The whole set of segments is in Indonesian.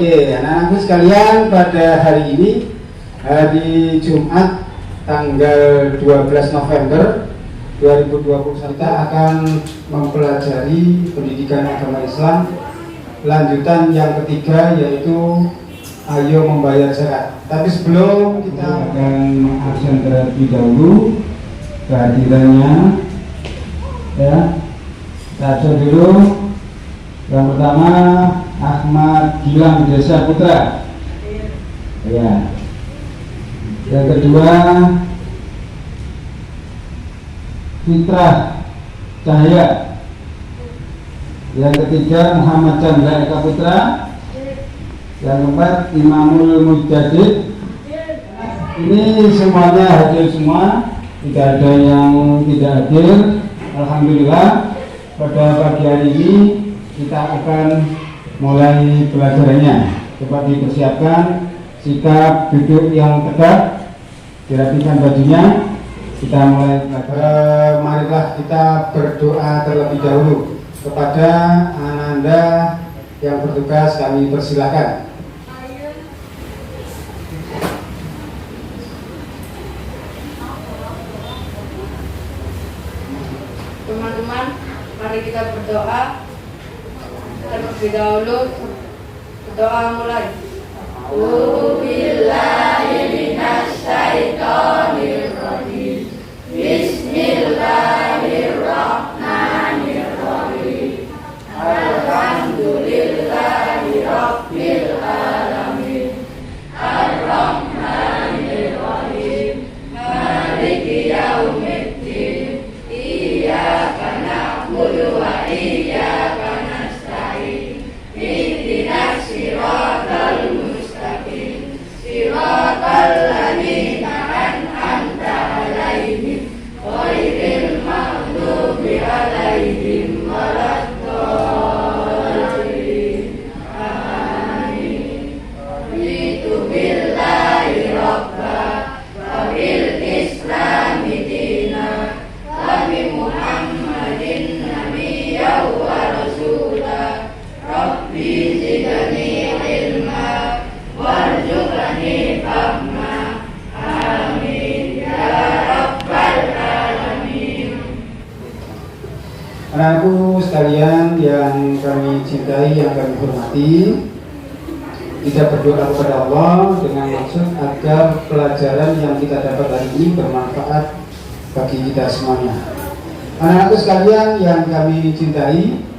Oke, anak-anakku sekalian, pada hari ini, hari Jumat tanggal 12 November 2021, kita akan mempelajari pendidikan agama Islam lanjutan yang ketiga, yaitu ayo membayar zakat. Tapi sebelum kita akan mengabsen terlebih dahulu kehadirannya, ya, kita absen dulu. Yang pertama, Ahmad Gilang Desa Putra, ya. Yang kedua, Fitrah Cahaya. Yang ketiga, Muhammad Chandra Eka Putra. Yang keempat, Imamul Mujadid. Ini semuanya hadir semua, tidak ada yang tidak hadir. Alhamdulillah, pada pagi hari ini kita akan mulai pelajarannya. Coba dipersiapkan, sikap duduk yang tegak, dirapikan bajunya. Kita mulai belajar. Marilah kita berdoa terlebih dahulu. Kepada Ananda yang bertugas kami persilahkan. Teman-teman, mari kita berdoa. Terlebih dahulu berdoa mulai. Billahi minasyaitonir rajim. Bismillahirrahmanirrahim. Alhamdulillahi rabbil alamin. Ar-Rahmanir Rahim. Maliki yaumiddin. Iyyaka na'budu wa iyyaka nasta'in. Ihdinas siratal mustaqim. Siratal ladzina an'amta 'alaihim ghairil maghdubi 'alaihim waladdallin. Amin. Itu billahi rabba wa bil islami dina wa bi Muhammadin nabiyya wa rasula. Rabbi zidni ilma warzuqni fahma. Amin ya rabbal alamin. Anakku sekalian yang kami cintai, yang kami hormati, kita berdoa kepada Allah dengan maksud agar pelajaran yang kita dapat hari ini bermanfaat bagi kita semuanya. Anak-anakku sekalian yang kami cintai,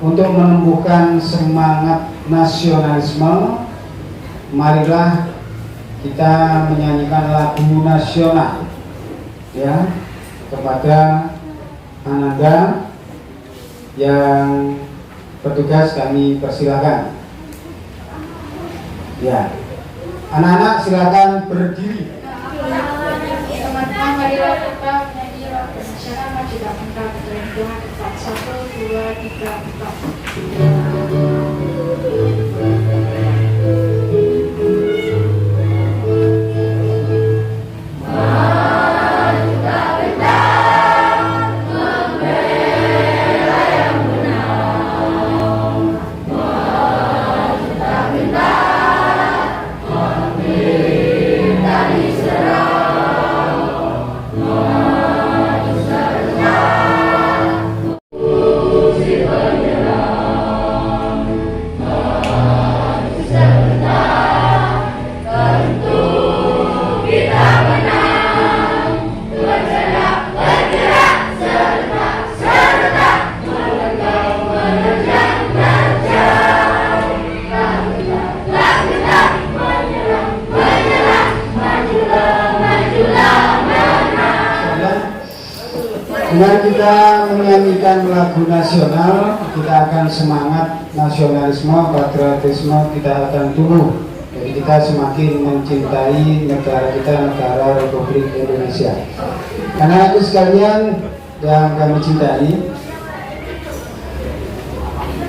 untuk menumbuhkan semangat nasionalisme, marilah kita menyanyikan lagu nasional, ya, kepada Ananda yang bertugas kami persilakan. Ya, anak-anak silakan berdiri. Teman-teman, marilah kita menyanyi lagu nasional maju dan engkau dengan tepat. 1, 2, 3, 4. Dengan kita menyanyikan lagu nasional, kita akan semangat nasionalisme, patriotisme kita akan tumbuh. Jadi kita semakin mencintai negara kita, negara Republik Indonesia. Karena itu sekalian yang kami cintai,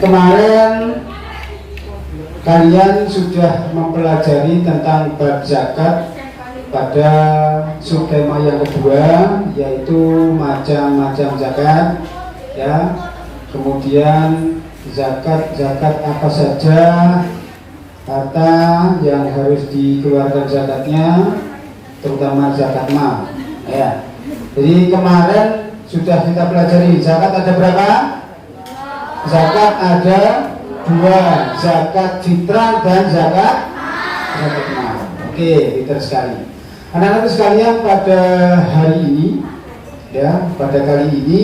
kemarin kalian sudah mempelajari tentang bab zakat pada subtema yang kedua, yaitu macam-macam zakat, ya. Kemudian zakat apa saja, harta yang harus dikeluarkan zakatnya, terutama zakat mal. Ya. Jadi kemarin sudah kita pelajari zakat ada berapa? Zakat ada 2, zakat fitrah dan zakat mal. Oke, pintar sekali. Anak-anak sekalian, pada hari ini, ya, pada kali ini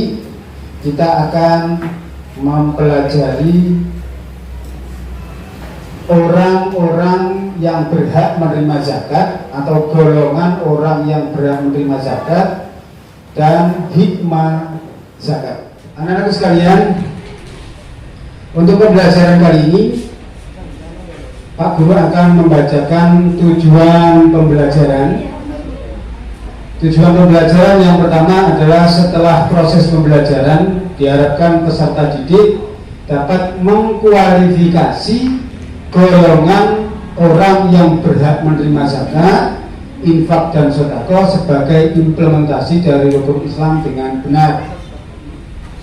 kita akan mempelajari orang-orang yang berhak menerima zakat atau golongan orang yang berhak menerima zakat dan hikmah zakat. Anak-anak sekalian, untuk pembelajaran kali ini Pak Guru akan membacakan tujuan pembelajaran. Tujuan pembelajaran yang pertama adalah setelah proses pembelajaran diharapkan peserta didik dapat mengkualifikasi golongan orang yang berhak menerima zakat, infak dan sedekah sebagai implementasi dari rukun Islam dengan benar.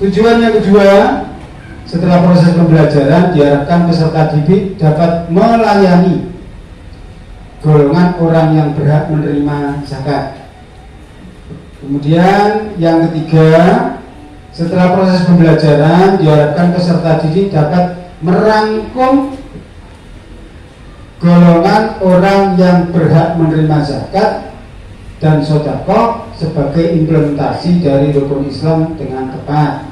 Tujuan yang kedua, setelah proses pembelajaran diharapkan peserta didik dapat melayani golongan orang yang berhak menerima zakat. Kemudian yang ketiga, setelah proses pembelajaran diharapkan peserta didik dapat merangkum golongan orang yang berhak menerima zakat dan sedekah sebagai implementasi dari rukun Islam dengan tepat.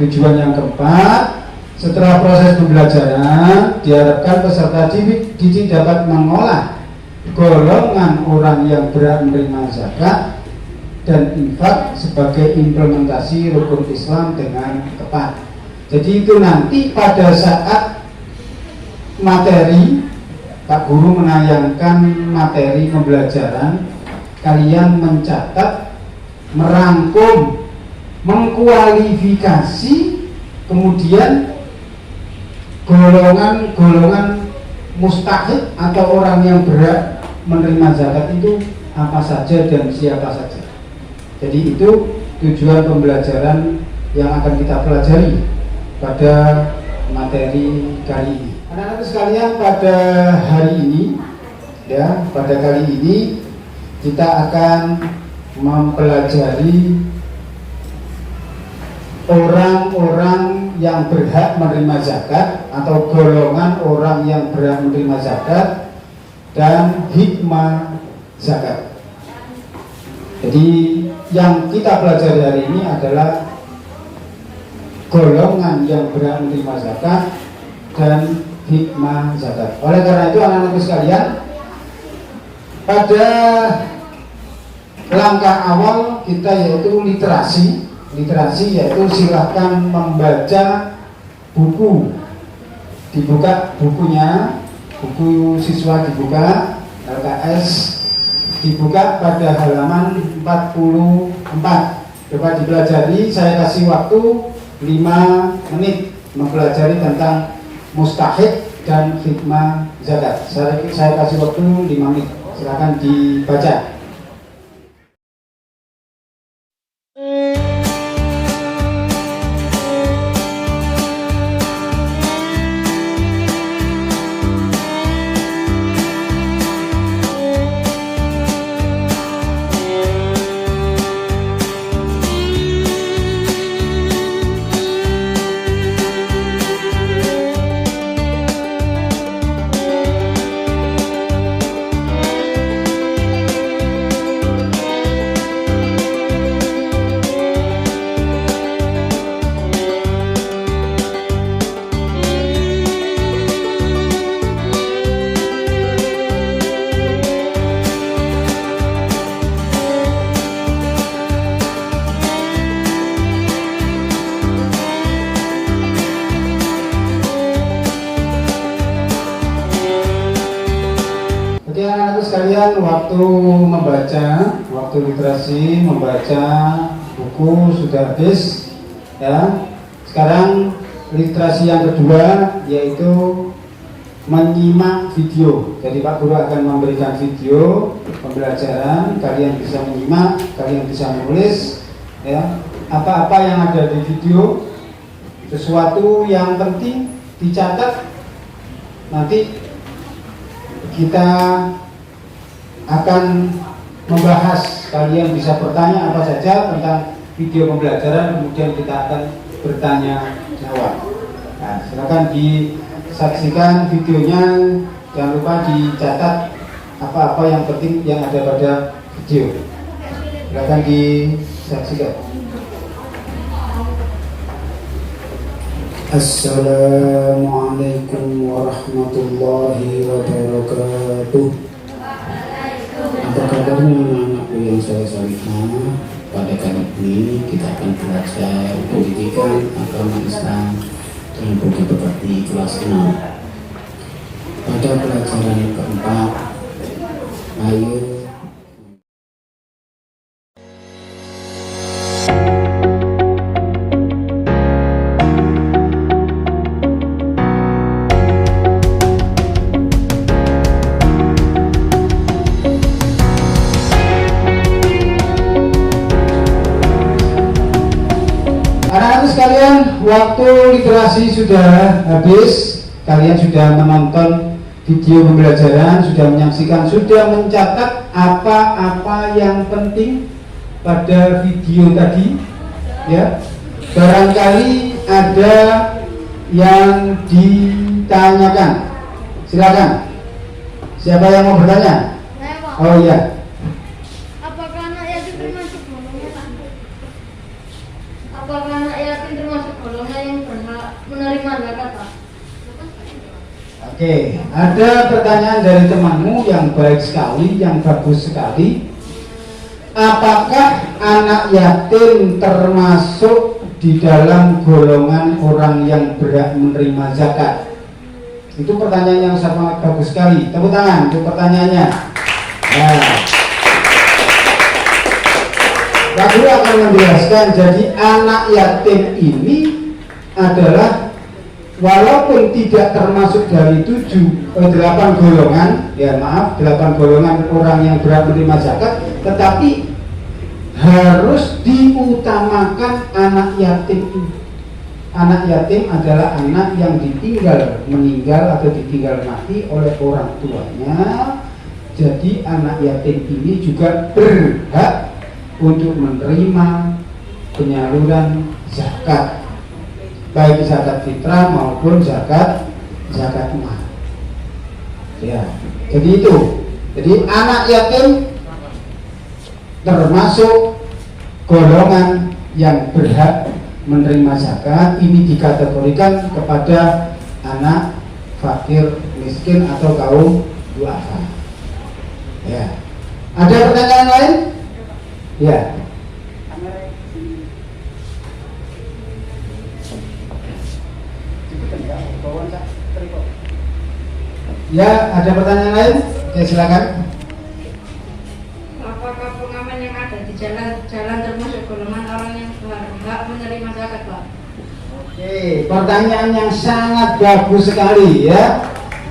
Tujuan yang keempat, setelah proses pembelajaran diharapkan peserta didik dapat mengolah golongan orang yang berhak menerima zakat dan infak sebagai implementasi rukun Islam dengan tepat. Jadi itu nanti pada saat materi Pak Guru menayangkan materi pembelajaran, kalian mencatat, merangkum, mengkualifikasi, kemudian golongan-golongan mustahik atau orang yang berhak menerima zakat itu apa saja dan siapa saja. Jadi itu tujuan pembelajaran yang akan kita pelajari pada materi kali ini. Anak-anak sekalian, pada hari ini, ya, pada kali ini kita akan mempelajari orang-orang yang berhak menerima zakat atau golongan orang yang berhak menerima zakat dan hikmah zakat. Jadi yang kita pelajari hari ini adalah golongan yang berhak menerima zakat dan hikmah zakat. Oleh karena itu anak-anak sekalian, pada langkah awal kita yaitu literasi. Literasi yaitu silahkan membaca buku, dibuka bukunya, buku siswa dibuka, LKS dibuka pada halaman 44. Coba dipelajari, saya kasih waktu 5 menit mempelajari tentang mustahik dan hikmah zakat. Saya kasih waktu 5 menit, silahkan dibaca. Sekalian, waktu membaca, waktu literasi membaca buku sudah habis, ya. Sekarang literasi yang kedua yaitu menyimak video. Jadi Pak Guru akan memberikan video pembelajaran, kalian bisa menyimak, kalian bisa menulis, ya. Apa-apa yang ada di video, sesuatu yang penting dicatat, nanti kita akan membahas, kalian bisa bertanya apa saja tentang video pembelajaran, kemudian kita akan bertanya jawab. Nah, silakan disaksikan videonya, jangan lupa dicatat apa-apa yang penting yang ada pada video. Silakan disaksikan. Assalamualaikum warahmatullahi wabarakatuh. Apa kabarnya anak-anakku yang saya sayangi? Pada kali ini kita akan belajar pendidikan agama Islam dengan buku berbagi kelas 6. Pada pelajaran keempat, ayo anak-anak sekalian, waktu literasi sudah habis. Kalian sudah menonton video pembelajaran, sudah menyaksikan, sudah mencatat apa-apa yang penting pada video tadi, ya. Barangkali ada yang ditanyakan, silakan. Siapa yang mau bertanya? Oh iya. Apakah anak yatim termasuk golongan? Apakah anak yatim termasuk golongan yang berhak menerima zakat, Pak? Oke, ada pertanyaan dari temanmu yang baik sekali, yang bagus sekali. Apakah anak yatim termasuk di dalam golongan orang yang berhak menerima zakat? Itu pertanyaan yang sangat bagus sekali. Tepuk tangan untuk pertanyaannya. Nah, Pak Guru akan menjelaskan. Jadi anak yatim ini adalah walaupun tidak termasuk dari 8 golongan, ya maaf, 8 golongan orang yang berhak menerima zakat, tetapi harus diutamakan anak yatim ini. Anak yatim adalah anak yang meninggal atau ditinggal mati oleh orang tuanya. Jadi anak yatim ini juga berhak untuk menerima penyaluran zakat, baik zakat fitrah maupun zakat mal. Ya, jadi itu. Jadi anak yatim termasuk golongan yang berhak menerima zakat. Ini dikategorikan kepada anak fakir miskin atau kaum duafa. Ya. Ada pertanyaan lain? Ya. Ya, ada pertanyaan lain? Oke, silakan. Apakah pengamen yang ada di jalan termasuk golongan orang yang berhak menerima zakat, Pak? Oke, pertanyaan yang sangat bagus sekali ya.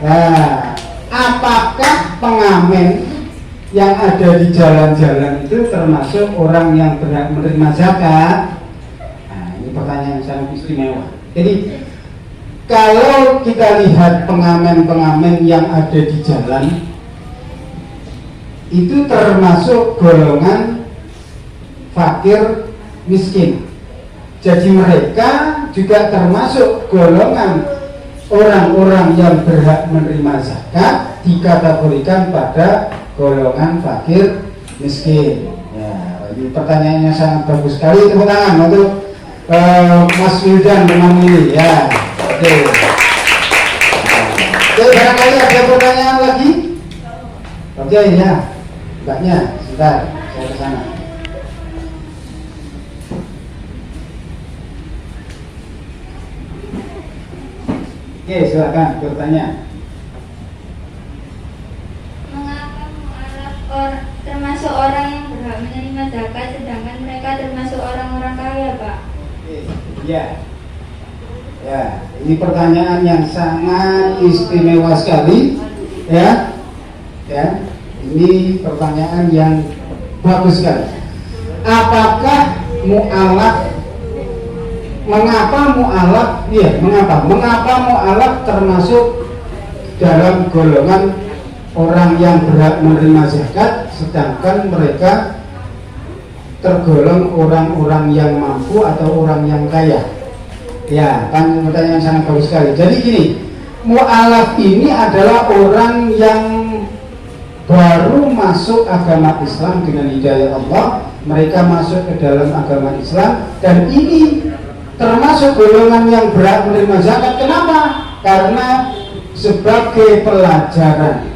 Nah, apakah pengamen yang ada di jalan-jalan itu termasuk orang yang berhak menerima zakat? Nah, ini pertanyaan yang sangat istimewa. Jadi kalau kita lihat pengamen-pengamen yang ada di jalan, itu termasuk golongan fakir miskin. Jadi mereka juga termasuk golongan orang-orang yang berhak menerima zakat, dikategorikan pada golongan fakir miskin. Ya, ini pertanyaannya sangat bagus sekali. Tepuk tangan untuk Mas Wildan teman ini ya. Oke. Oke, barangkali ada pertanyaan lagi? Oke ya, mbaknya, sebentar, saya ke sana. Oke, silakan bertanya. Mengapa mu'alaf termasuk orang yang berhak menerima zakat, sedangkan mereka termasuk orang-orang kaya, Pak? Ya. Ya, ini pertanyaan yang sangat istimewa sekali, ya. Ya, ini pertanyaan yang bagus sekali. Apakah mu'alaf, mengapa mu'alaf termasuk dalam golongan orang yang berhak menerima zakat, sedangkan mereka tergolong orang-orang yang mampu atau orang yang kaya. Ya, kan pertanyaan sangat bagus sekali. Jadi gini, mu'alaf ini adalah orang yang baru masuk agama Islam dengan hidayah Allah, mereka masuk ke dalam agama Islam, dan ini termasuk golongan yang berhak menerima zakat. Kenapa? Karena sebagai pelajaran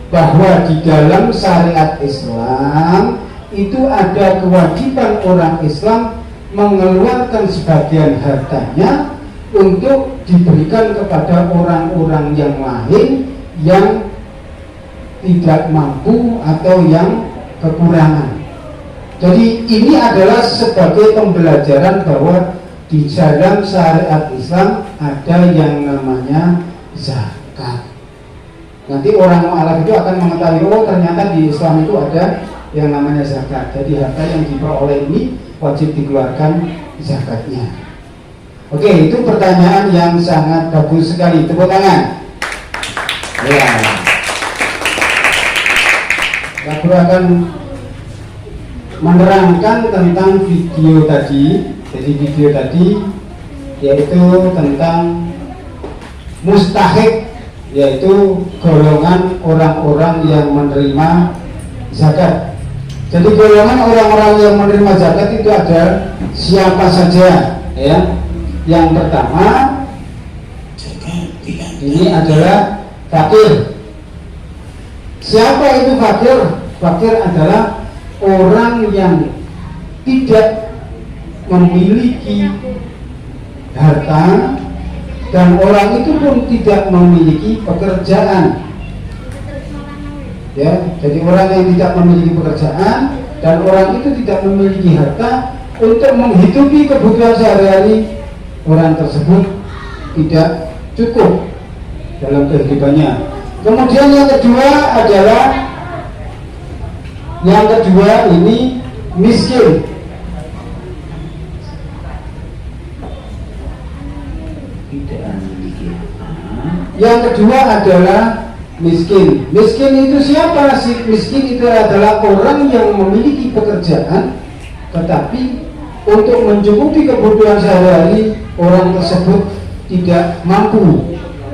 bahwa di dalam syariat Islam itu ada kewajiban orang Islam mengeluarkan sebagian hartanya untuk diberikan kepada orang-orang yang lain yang tidak mampu atau yang kekurangan. Jadi ini adalah sebagai pembelajaran bahwa di dalam syariat Islam ada yang namanya zakat. Nanti orang mu'alaf itu akan mengetahui, oh ternyata di Islam itu ada yang namanya zakat. Jadi harta yang diperoleh ini wajib dikeluarkan zakatnya. Oke, itu pertanyaan yang sangat bagus sekali. Tepuk tangan. Ya. Aku akan menerangkan tentang video tadi. Jadi video tadi yaitu tentang mustahik, yaitu golongan orang-orang yang menerima zakat. Jadi golongan orang-orang yang menerima zakat itu ada siapa saja, ya. Yang pertama ini adalah fakir. Siapa itu fakir? Fakir adalah orang yang tidak memiliki harta dan orang itu pun tidak memiliki pekerjaan. Ya, jadi orang yang tidak memiliki pekerjaan dan orang itu tidak memiliki harta untuk menghidupi kebutuhan sehari-hari, orang tersebut tidak cukup dalam kehidupannya. Kemudian yang kedua ini miskin. Yang kedua adalah miskin. Miskin itu siapa sih? Miskin itu adalah orang yang memiliki pekerjaan, tetapi untuk mencukupi kebutuhan sehari-hari orang tersebut tidak mampu.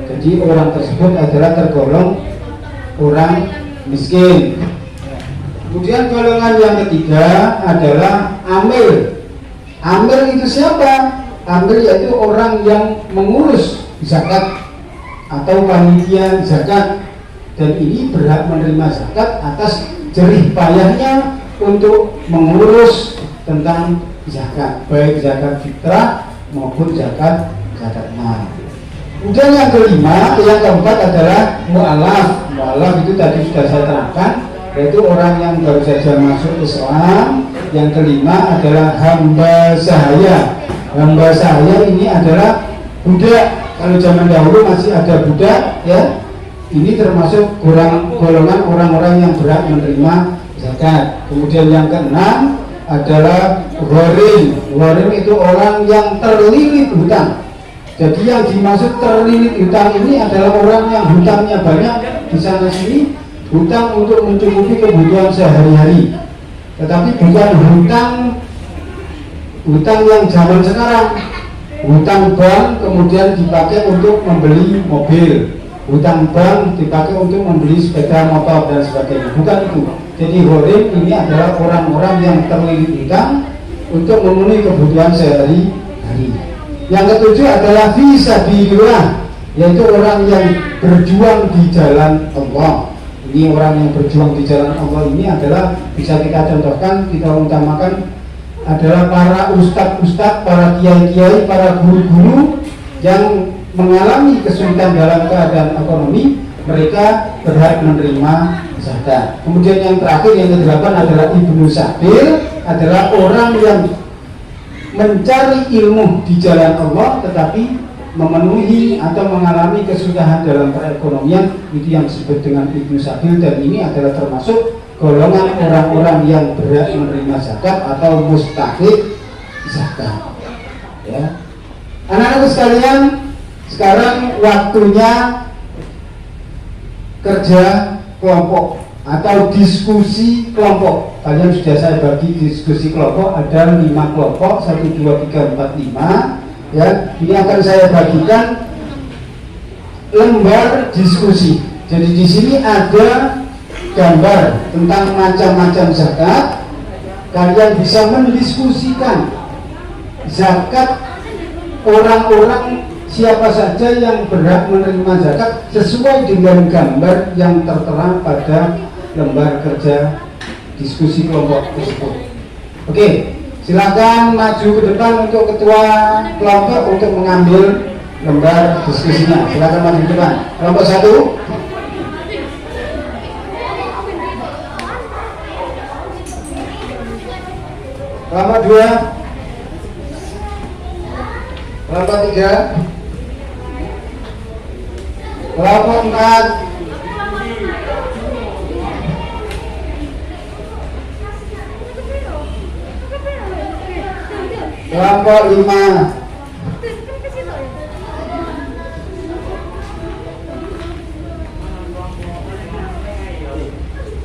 Jadi orang tersebut adalah tergolong orang miskin. Kemudian golongan yang ketiga adalah amil. Amil itu siapa? Amil yaitu orang yang mengurus zakat atau panitia zakat, dan ini berhak menerima zakat atas jerih payahnya untuk mengurus tentang zakat, baik zakat fitrah maupun zakat mal. Kemudian yang keempat adalah mu'alaf. Mu'alaf itu tadi sudah saya terangkan, yaitu orang yang baru saja masuk Islam. Yang kelima adalah hamba sahaya. Hamba sahaya ini adalah budak. Kalau zaman dahulu masih ada budak, ya. Ini termasuk golongan orang-orang yang berhak menerima zakat. Kemudian yang keenam adalah gharim. Gharim itu orang yang terlilit hutang. Jadi yang dimaksud terlilit hutang ini adalah orang yang hutangnya banyak di sana sini, hutang untuk mencukupi kebutuhan sehari-hari. Tetapi bukan hutang yang zaman sekarang. Hutang bank kemudian dipakai untuk membeli mobil, hutang bank dipakai untuk membeli sepeda motor dan sebagainya. Bukan itu. Jadi gharim ini adalah orang-orang yang terlilit hutang untuk memenuhi kebutuhan sehari-hari. Yang ketujuh adalah fisabilillah, yaitu orang yang berjuang di jalan Allah. Ini orang yang berjuang di jalan Allah ini adalah, bisa kita contohkan, kita utamakan adalah para ustadz-ustadz, para kiai-kiai, para guru-guru yang mengalami kesulitan dalam keadaan ekonomi, mereka berhak menerima zakat. Kemudian yang terakhir, yang ke-8 adalah ibnu sabil, adalah orang yang mencari ilmu di jalan Allah tetapi memenuhi atau mengalami kesusahan dalam perekonomian, itu yang disebut dengan ibnu sabil, dan ini adalah termasuk golongan orang-orang yang berhak menerima zakat atau mustahik zakat. Ya. Anak-anak sekalian, sekarang waktunya kerja kelompok atau diskusi kelompok. Kalian sudah saya bagi diskusi kelompok, ada 5 kelompok, 1, 2, 3, 4, 5 ya. Ini akan saya bagikan lembar diskusi. Jadi di sini ada gambar tentang macam-macam zakat. Kalian bisa mendiskusikan zakat orang-orang siapa saja yang berhak menerima zakat sesuai dengan gambar yang tertera pada lembar kerja diskusi kelompok tersebut. Oke, silakan maju ke depan untuk ketua kelompok untuk mengambil lembar diskusinya. Silakan maju ke depan. Kelompok 1. Kelompok 2. Kelompok 3. Kelompok 4. Kelompok 5.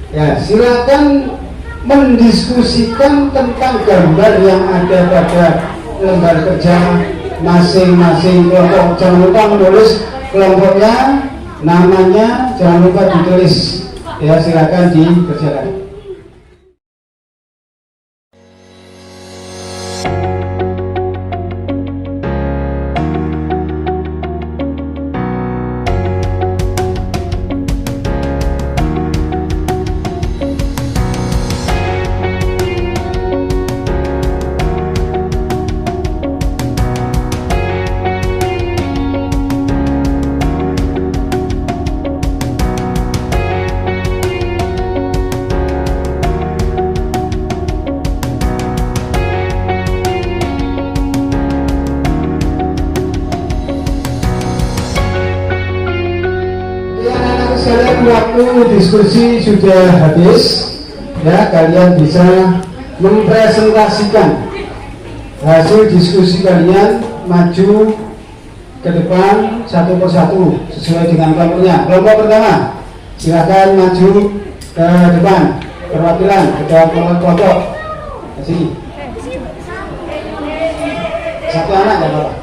Ya, silakan mendiskusikan tentang gambar yang ada pada lembar kerja masing-masing kelompok. Jangan lupa menulis kelompoknya, namanya, jangan lupa ditulis. Ya, silakan dikerjakan. Waktu diskusi sudah habis ya, kalian bisa mempresentasikan hasil diskusi kalian, maju ke depan satu persatu sesuai dengan kelompoknya. Kelompok pertama silakan maju ke depan, perwakilan ketua kelompok ke sini. Satu anak ya Bapak.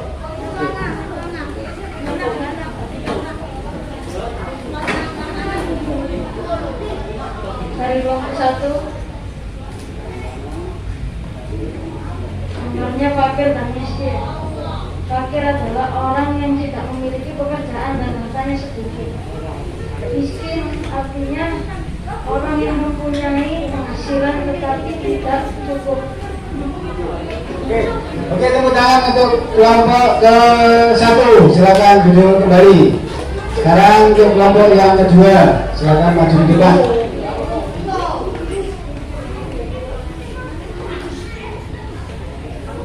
Dari kelompok 1, namanya fakir dan miskin. Fakir adalah orang yang tidak memiliki pekerjaan dan hartanya sedikit. Miskin artinya orang yang mempunyai penghasilan tetapi tidak cukup. Oke, tepuk tangan untuk kelompok ke-1. Silakan duduk kembali. Sekarang untuk kelompok yang kedua, silakan maju ke depan.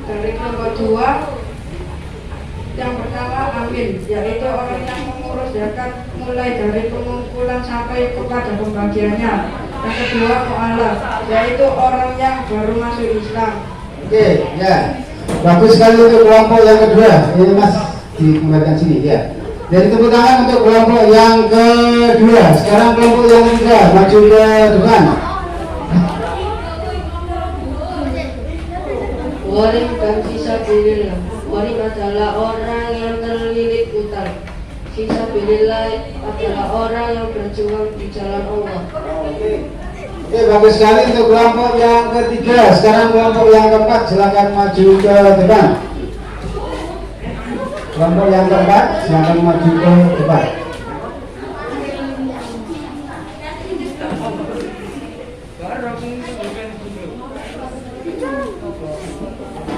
Dari kelompok 2, yang pertama amin, yaitu orang yang mengurus zakat mulai dari pengumpulan sampai kepada pembagiannya. Yang kedua mu'alaf, yaitu orang yang baru masuk Islam. Oke, ya, bagus sekali untuk kelompok yang kedua. Ini Mas dikembalikan sini ya. Jadi tepuk tangan untuk kelompok yang kedua. Sekarang kelompok yang ketiga, maju ke depan. Warim dan fisabilillah. Warim adalah orang yang terlilit utang. Fisabilillah adalah orang yang berjuang di jalan Allah. Oke, bagus sekali untuk kelompok yang ketiga. Sekarang kelompok yang keempat, silakan maju ke depan. Kelompok yang keempat, silakan maju ke depan.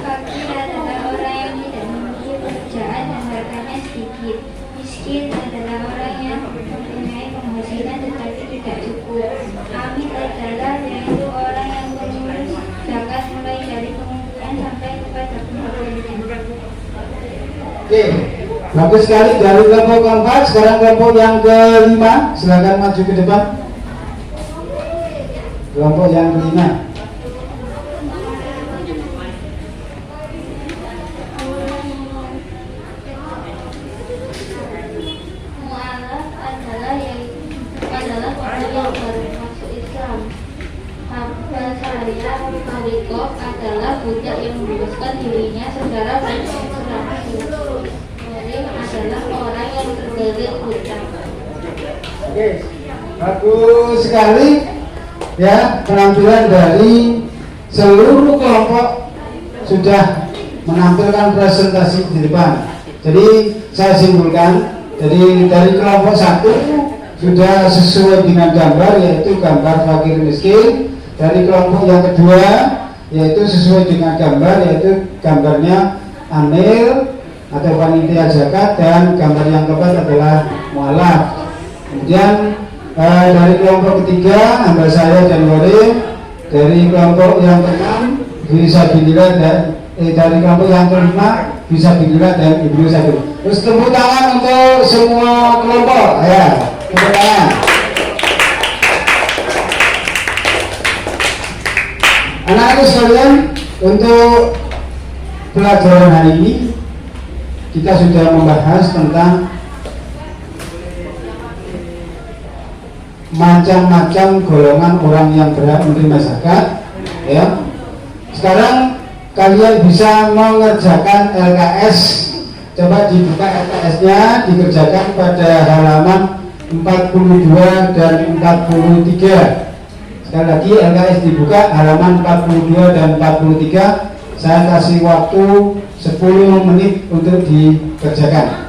Fakir adalah orang yang tidak memiliki pekerjaan dan hartanya sedikit. Miskin adalah orang yang mempunyai penghasilan tetapi tidak cukup. Amin adalah yaitu orang yang mengurus zakat mulai dari pengumpulan sampai kepada pembagian. Oke, bagus sekali dari kelompok keempat. Sekarang kelompok yang kelima, silakan maju ke depan. Kelompok yang kelima. Mu'alaf adalah orang yang rikob adalah budak yang membebaskan dirinya secara bersama-sama. Gharim adalah orang yang terlilit hutang. Oke, bagus sekali ya penampilan dari seluruh kelompok sudah menampilkan presentasi di depan. Jadi saya simpulkan, jadi dari kelompok 1 sudah sesuai dengan gambar, yaitu gambar fakir miskin. Dari kelompok yang kedua yaitu sesuai dengan gambar, yaitu gambarnya amil atau panitia zakat, dan gambar yang keempat adalah mualaf. Kemudian dari kelompok ketiga hamba saya dan Gharim. Dari kelompok yang keenam fisabilillah, dan dari kelompok yang kelima fisabilillah dan ibnu sabil. Terus tepuk tangan untuk semua kelompok ya, tepuk tangan. Anak-anak sekalian, untuk pelajaran hari ini kita sudah membahas tentang macam-macam golongan orang yang berhak menerima zakat ya. Sekarang kalian bisa mengerjakan LKS. Coba dibuka LKS-nya, dikerjakan pada halaman 42 dan 43. Sekali lagi LKS dibuka halaman 42 dan 43. Saya kasih waktu 10 menit untuk dikerjakan.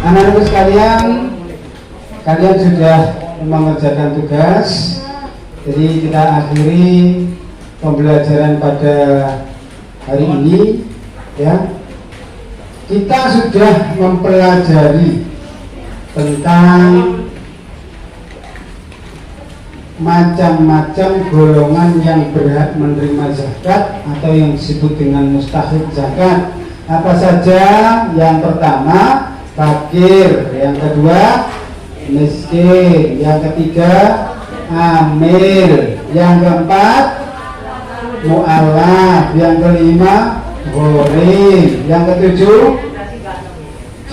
Anak-anak sekalian, kalian sudah mengerjakan tugas. Jadi kita akhiri pembelajaran pada hari ini ya. Kita sudah mempelajari tentang macam-macam golongan yang berhak menerima zakat atau yang disebut dengan mustahik zakat. Apa saja? Yang pertama fakir, yang kedua miskin, yang ketiga amil, yang keempat mu'alaf, yang kelima gharim, yang ketujuh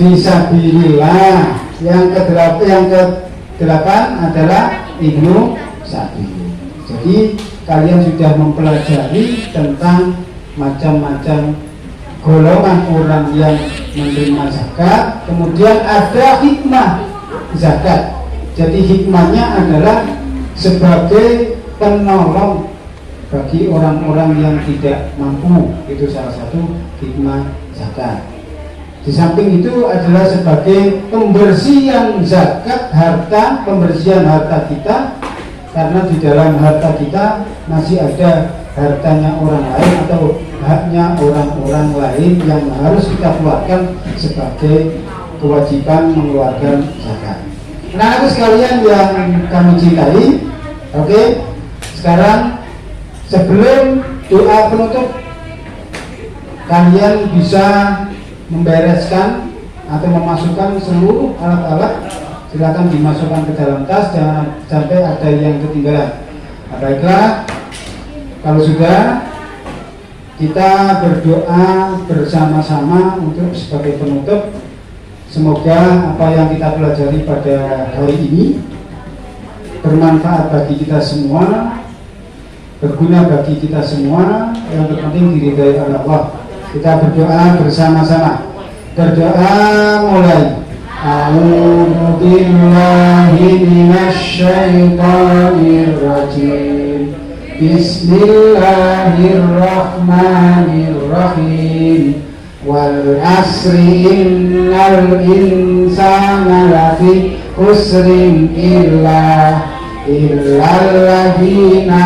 fisabilillah, yang kedelapan adalah ibnu sabil. Jadi kalian sudah mempelajari tentang macam-macam golongan orang yang menerima zakat. Kemudian ada hikmah zakat. Jadi hikmahnya adalah sebagai penolong bagi orang-orang yang tidak mampu. Itu salah satu hikmah zakat. Di samping itu adalah sebagai pembersihan zakat harta, pembersihan harta kita, karena di dalam harta kita masih ada hartanya orang lain atau haknya orang-orang lain yang harus kita keluarkan sebagai kewajiban mengeluarkan zakat. Nah, itu sekalian yang kami cintai. Oke, sekarang sebelum doa penutup, kalian bisa membereskan atau memasukkan seluruh alat-alat. Silakan dimasukkan ke dalam tas, jangan sampai ada yang ketinggalan. Nah, baiklah. Kalau sudah, kita berdoa bersama-sama untuk sebagai penutup. Semoga apa yang kita pelajari pada hari ini bermanfaat bagi kita semua, berguna bagi kita semua, yang terpenting diridhai oleh Allah. Kita berdoa bersama-sama. Berdoa mulai. A'udzu billahi minasy syaithanir rajim. Bismillahirrahmanirrahim. Wal asri innal insana lafi khusrin illa illalladzina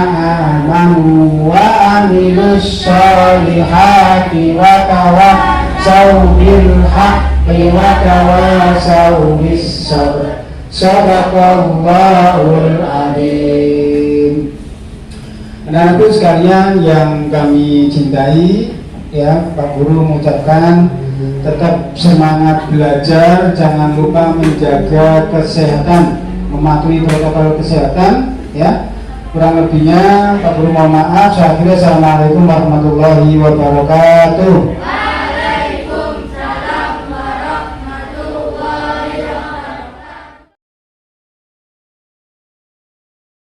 amanu wa amilus solihati wa tawassaw bil haqqi wa tawassaw bis sabr. Shadaqallahul adzim. Anak-anakku sekalian yang kami cintai, ya, Pak Guru mengucapkan tetap semangat belajar, jangan lupa menjaga kesehatan, mematuhi protokol kesehatan, ya. Kurang lebihnya Pak Guru mohon maaf. Saya akhiri, assalamualaikum warahmatullahi wabarakatuh.